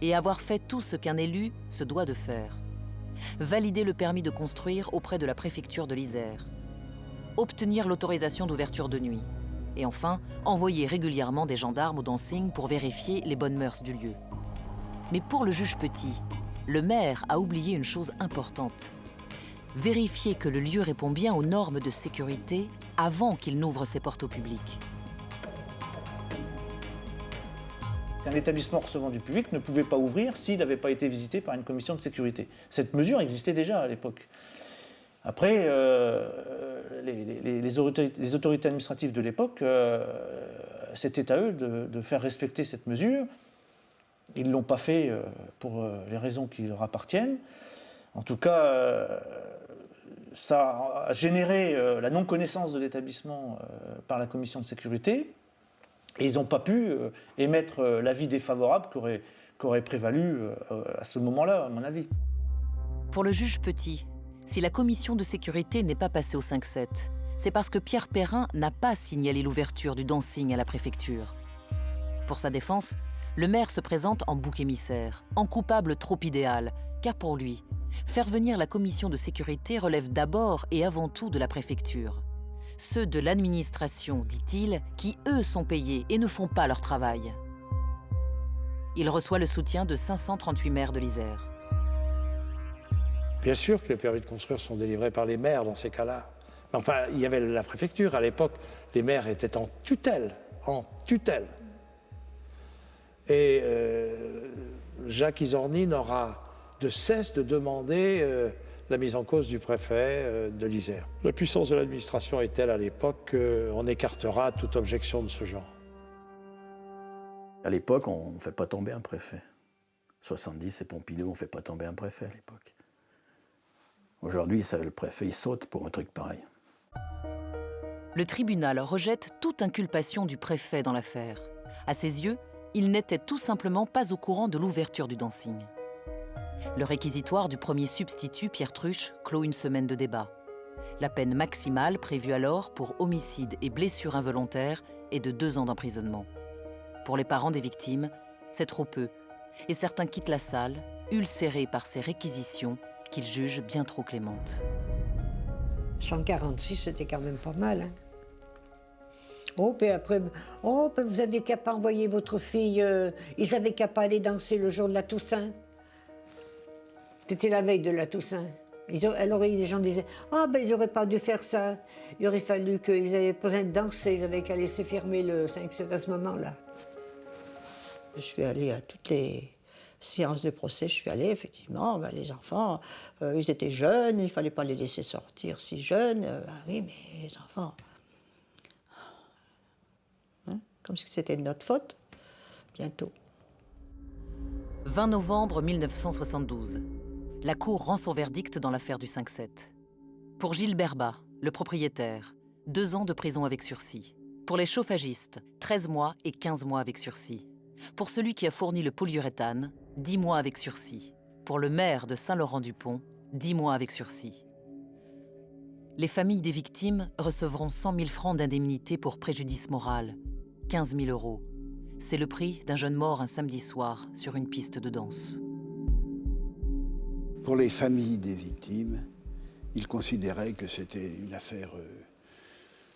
et avoir fait tout ce qu'un élu se doit de faire. Valider le permis de construire auprès de la préfecture de l'Isère. Obtenir l'autorisation d'ouverture de nuit. Et enfin, envoyer régulièrement des gendarmes au dancing pour vérifier les bonnes mœurs du lieu. Mais pour le juge Petit, le maire a oublié une chose importante. Vérifier que le lieu répond bien aux normes de sécurité avant qu'il n'ouvre ses portes au public. Un établissement recevant du public ne pouvait pas ouvrir s'il n'avait pas été visité par une commission de sécurité. Cette mesure existait déjà à l'époque. Après, les autorités administratives de l'époque, c'était à eux de faire respecter cette mesure. Ils ne l'ont pas fait pour les raisons qui leur appartiennent. En tout cas, ça a généré la non-connaissance de l'établissement par la commission de sécurité. Et ils n'ont pas pu émettre l'avis défavorable qu'aurait prévalu à ce moment-là, à mon avis. Pour le juge Petit, si la commission de sécurité n'est pas passée au 5-7, c'est parce que Pierre Perrin n'a pas signalé l'ouverture du dancing à la préfecture. Pour sa défense, le maire se présente en bouc émissaire, en coupable trop idéal, car pour lui, faire venir la commission de sécurité relève d'abord et avant tout de la préfecture. Ceux de l'administration, dit-il, qui eux sont payés et ne font pas leur travail. Il reçoit le soutien de 538 maires de l'Isère. Bien sûr que les permis de construire sont délivrés par les maires dans ces cas-là. Mais enfin, il y avait la préfecture. À l'époque, les maires étaient en tutelle. En tutelle. Et Jacques Izorni n'aura de cesse de demander la mise en cause du préfet de l'Isère. La puissance de l'administration est telle à l'époque qu'on écartera toute objection de ce genre. À l'époque, on ne fait pas tomber un préfet. 70 et Pompidou, on ne fait pas tomber un préfet à l'époque. Aujourd'hui, le préfet, il saute pour un truc pareil. Le tribunal rejette toute inculpation du préfet dans l'affaire. À ses yeux, il n'était tout simplement pas au courant de l'ouverture du dancing. Le réquisitoire du premier substitut, Pierre Truche, clôt une semaine de débat. La peine maximale prévue alors pour homicide et blessure involontaire est de 2 ans d'emprisonnement. Pour les parents des victimes, c'est trop peu, et certains quittent la salle, ulcérés par ces réquisitions qu'ils jugent bien trop clémentes. 146, c'était quand même pas mal. Hein. Oh, puis après, puis vous avez qu'à pas envoyer votre fille, ils avaient qu'à pas aller danser le jour de la Toussaint. C'était la veille de la Toussaint. Les gens disaient, ils n'auraient pas dû faire ça. Il aurait fallu qu'ils avaient pas besoin de danser, ils avaient qu'à laisser fermer le 5-7 à ce moment-là. Je suis allée à toutes les séances de procès, je suis allée, effectivement, les enfants, ils étaient jeunes, il ne fallait pas les laisser sortir si jeunes. Oui, mais les enfants, comme si c'était de notre faute, bientôt. 20 novembre 1972. La Cour rend son verdict dans l'affaire du 5-7. Pour Gilles Berbat, le propriétaire, 2 ans de prison avec sursis. Pour les chauffagistes, 13 mois et 15 mois avec sursis. Pour celui qui a fourni le polyuréthane, 10 mois avec sursis. Pour le maire de Saint-Laurent-du-Pont, 10 mois avec sursis. Les familles des victimes recevront 100 000 francs d'indemnité pour préjudice moral, 15 000 €. C'est le prix d'un jeune mort un samedi soir sur une piste de danse. Pour les familles des victimes, ils considéraient que c'était une affaire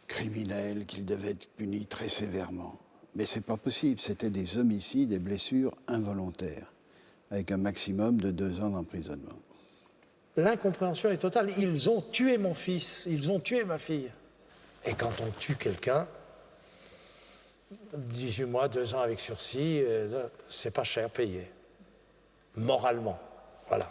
criminelle, qu'ils devaient être punis très sévèrement. Mais ce n'est pas possible, c'était des homicides et blessures involontaires, avec un maximum de 2 ans d'emprisonnement. L'incompréhension est totale. Ils ont tué mon fils, ils ont tué ma fille. Et quand on tue quelqu'un, 18 mois, 2 ans avec sursis, c'est pas cher payé. Moralement, voilà.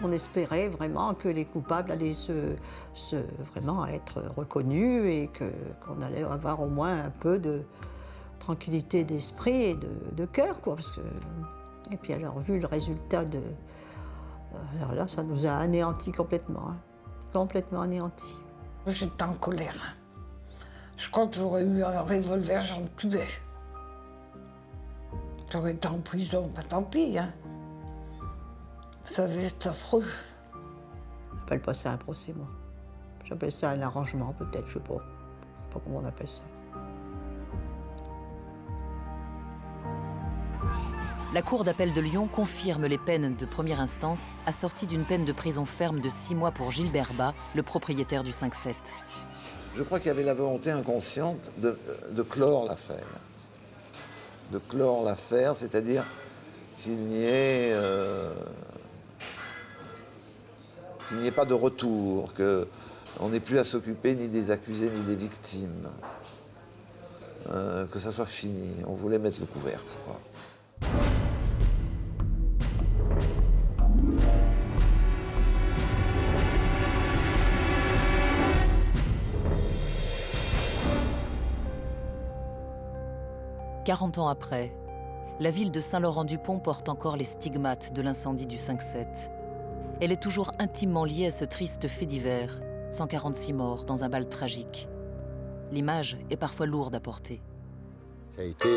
On espérait vraiment que les coupables allaient vraiment être reconnus et qu'on allait avoir au moins un peu de tranquillité d'esprit et de cœur, quoi. Et puis alors, vu le résultat alors là, ça nous a anéantis complètement. Hein. Complètement anéantis. J'étais en colère. Je crois que j'aurais eu un revolver, j'en tuais. J'aurais été en prison, tant pis. Hein. Vous savez, c'est affreux. J'appelle pas ça un procès, moi. J'appelle ça un arrangement, peut-être, je sais pas. Je sais pas comment on appelle ça. La Cour d'appel de Lyon confirme les peines de première instance, assorties d'une peine de prison ferme de 6 mois pour Gilbert Bas, le propriétaire du 5-7. Je crois qu'il y avait la volonté inconsciente de clore l'affaire. De clore l'affaire, c'est-à-dire qu'il n'y ait pas de retour, qu'on n'ait plus à s'occuper ni des accusés ni des victimes, que ça soit fini. On voulait mettre le couvercle, quoi. « 40 ans après, la ville de Saint-Laurent-du-Pont porte encore les stigmates de l'incendie du 5-7. Elle est toujours intimement liée à ce triste fait divers, 146 morts dans un bal tragique. L'image est parfois lourde à porter. Ça a été,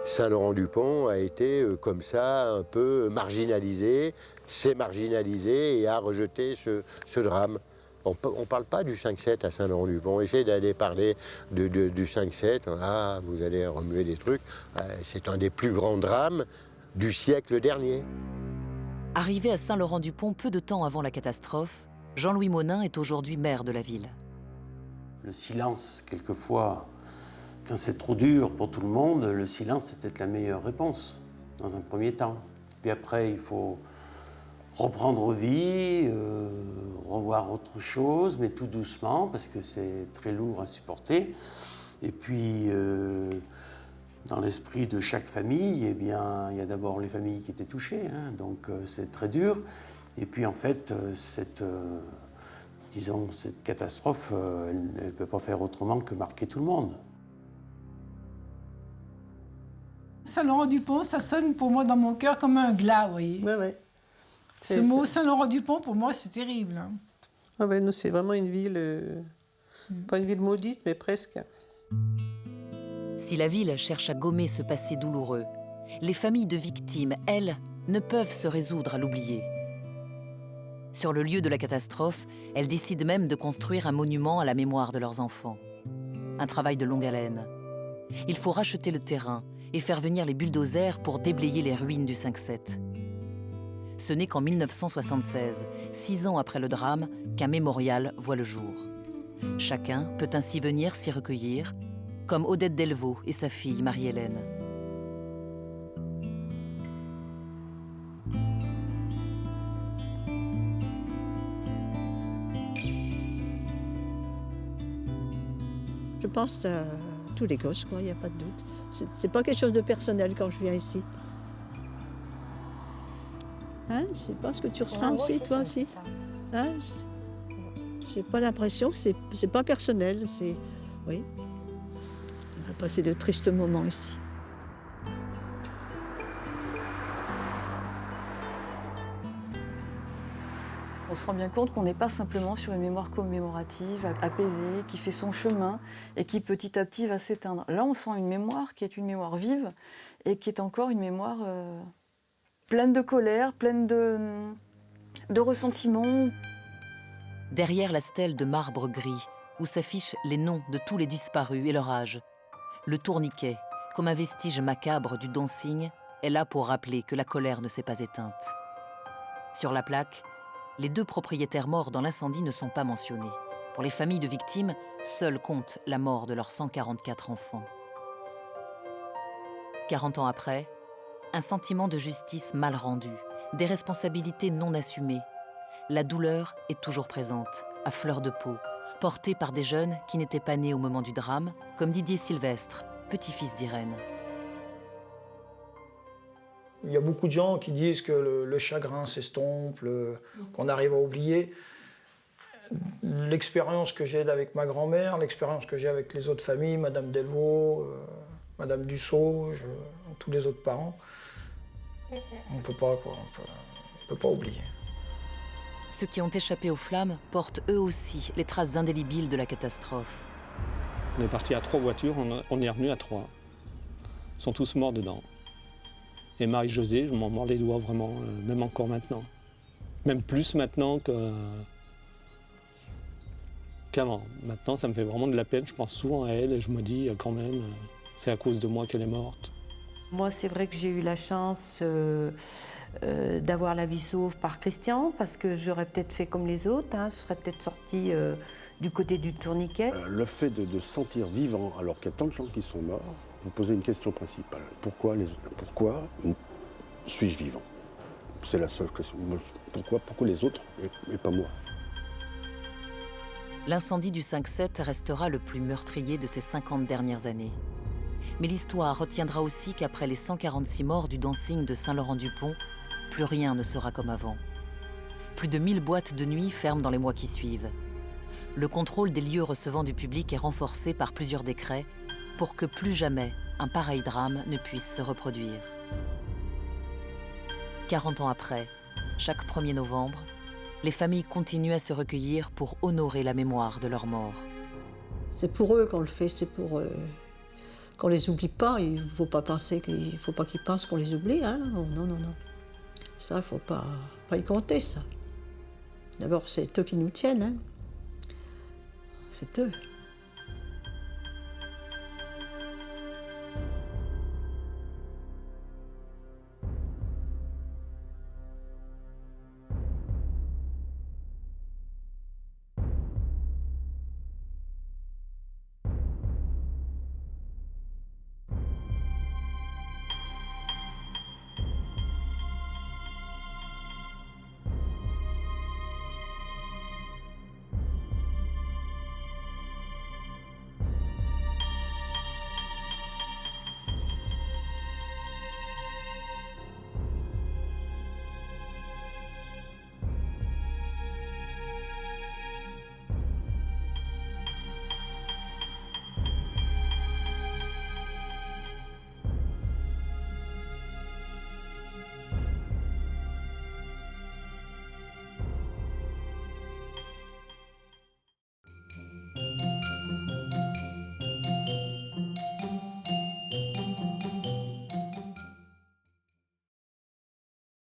Saint-Laurent-du-Pont a été comme ça, un peu marginalisé, s'est marginalisé et a rejeté ce drame. On ne parle pas du 5-7 à Saint-Laurent-du-Pont. On essaie d'aller parler du 5-7. Ah, vous allez remuer des trucs. C'est un des plus grands drames du siècle dernier. Arrivé à Saint-Laurent-du-Pont peu de temps avant la catastrophe, Jean-Louis Monin est aujourd'hui maire de la ville. Le silence, quelquefois, quand c'est trop dur pour tout le monde, le silence, c'est peut-être la meilleure réponse, dans un premier temps. Puis après, il faut reprendre vie, revoir autre chose, mais tout doucement, parce que c'est très lourd à supporter. Et puis, dans l'esprit de chaque famille, eh bien, il y a d'abord les familles qui étaient touchées, hein, donc c'est très dur. Et puis, en fait, cette catastrophe, elle ne peut pas faire autrement que marquer tout le monde. Saint-Laurent-du-Pont, ça sonne pour moi dans mon cœur comme un glas, vous voyez. Oui, oui. Ce mot Saint-Laurent-du-Pont, pour moi, c'est terrible. Hein. Ah ben, nous, c'est vraiment une ville, pas une ville maudite, mais presque. Si la ville cherche à gommer ce passé douloureux, les familles de victimes, elles, ne peuvent se résoudre à l'oublier. Sur le lieu de la catastrophe, elles décident même de construire un monument à la mémoire de leurs enfants. Un travail de longue haleine. Il faut racheter le terrain et faire venir les bulldozers pour déblayer les ruines du 5-7. Ce n'est qu'en 1976, 6 ans après le drame, qu'un mémorial voit le jour. Chacun peut ainsi venir s'y recueillir, comme Odette Delvaux et sa fille Marie-Hélène. Je pense à tous les gosses, quoi, il n'y a pas de doute. C'est pas quelque chose de personnel quand je viens ici. Hein, je sais pas ce que tu ressens aussi, toi aussi. Hein, j'ai pas l'impression que c'est pas personnel, c'est... Oui. On a passé de tristes moments ici. On se rend bien compte qu'on n'est pas simplement sur une mémoire commémorative, apaisée, qui fait son chemin et qui petit à petit va s'éteindre. Là, on sent une mémoire qui est une mémoire vive et qui est encore une mémoire pleine de colère, pleine de ressentiments. Derrière la stèle de marbre gris, où s'affichent les noms de tous les disparus et leur âge, le tourniquet, comme un vestige macabre du dancing, est là pour rappeler que la colère ne s'est pas éteinte. Sur la plaque, les 2 propriétaires morts dans l'incendie ne sont pas mentionnés. Pour les familles de victimes, seul compte la mort de leurs 144 enfants. 40 ans après, un sentiment de justice mal rendue, des responsabilités non assumées. La douleur est toujours présente, à fleur de peau, portée par des jeunes qui n'étaient pas nés au moment du drame, comme Didier Sylvestre, petit-fils d'Irène. Il y a beaucoup de gens qui disent que le chagrin s'estompe, qu'on arrive à oublier. L'expérience que j'ai avec ma grand-mère, l'expérience que j'ai avec les autres familles, Madame Delvaux, Madame Dussault, tous les autres parents, on ne peut pas, quoi, on peut pas oublier. Ceux qui ont échappé aux flammes portent eux aussi les traces indélébiles de la catastrophe. On est parti à 3 voitures, on est revenu à 3. Ils sont tous morts dedans. Et Marie-Josée, je m'en mords les doigts vraiment, même encore maintenant. Même plus maintenant qu'avant. Maintenant, ça me fait vraiment de la peine. Je pense souvent à elle et je me dis quand même, c'est à cause de moi qu'elle est morte. Moi, c'est vrai que j'ai eu la chance d'avoir la vie sauve par Christian, parce que j'aurais peut-être fait comme les autres, hein. Je serais peut-être sortie du côté du tourniquet. Le fait de se sentir vivant alors qu'il y a tant de gens qui sont morts, vous posez une question principale. Pourquoi suis-je vivant? C'est la seule question. Pourquoi les autres et pas moi? L'incendie du 5-7 restera le plus meurtrier de ces 50 dernières années. Mais l'histoire retiendra aussi qu'après les 146 morts du dancing de Saint-Laurent-du-Pont, plus rien ne sera comme avant. Plus de 1000 boîtes de nuit ferment dans les mois qui suivent. Le contrôle des lieux recevant du public est renforcé par plusieurs décrets pour que plus jamais un pareil drame ne puisse se reproduire. 40 ans après, chaque 1er novembre, les familles continuent à se recueillir pour honorer la mémoire de leurs morts. C'est pour eux qu'on le fait, c'est pour eux. Qu'on les oublie pas, il ne faut pas penser qu'il faut pas qu'ils pensent qu'on les oublie, hein. Non, non, non, non. Ça, il ne faut pas y compter, ça. D'abord, c'est eux qui nous tiennent, hein. C'est eux.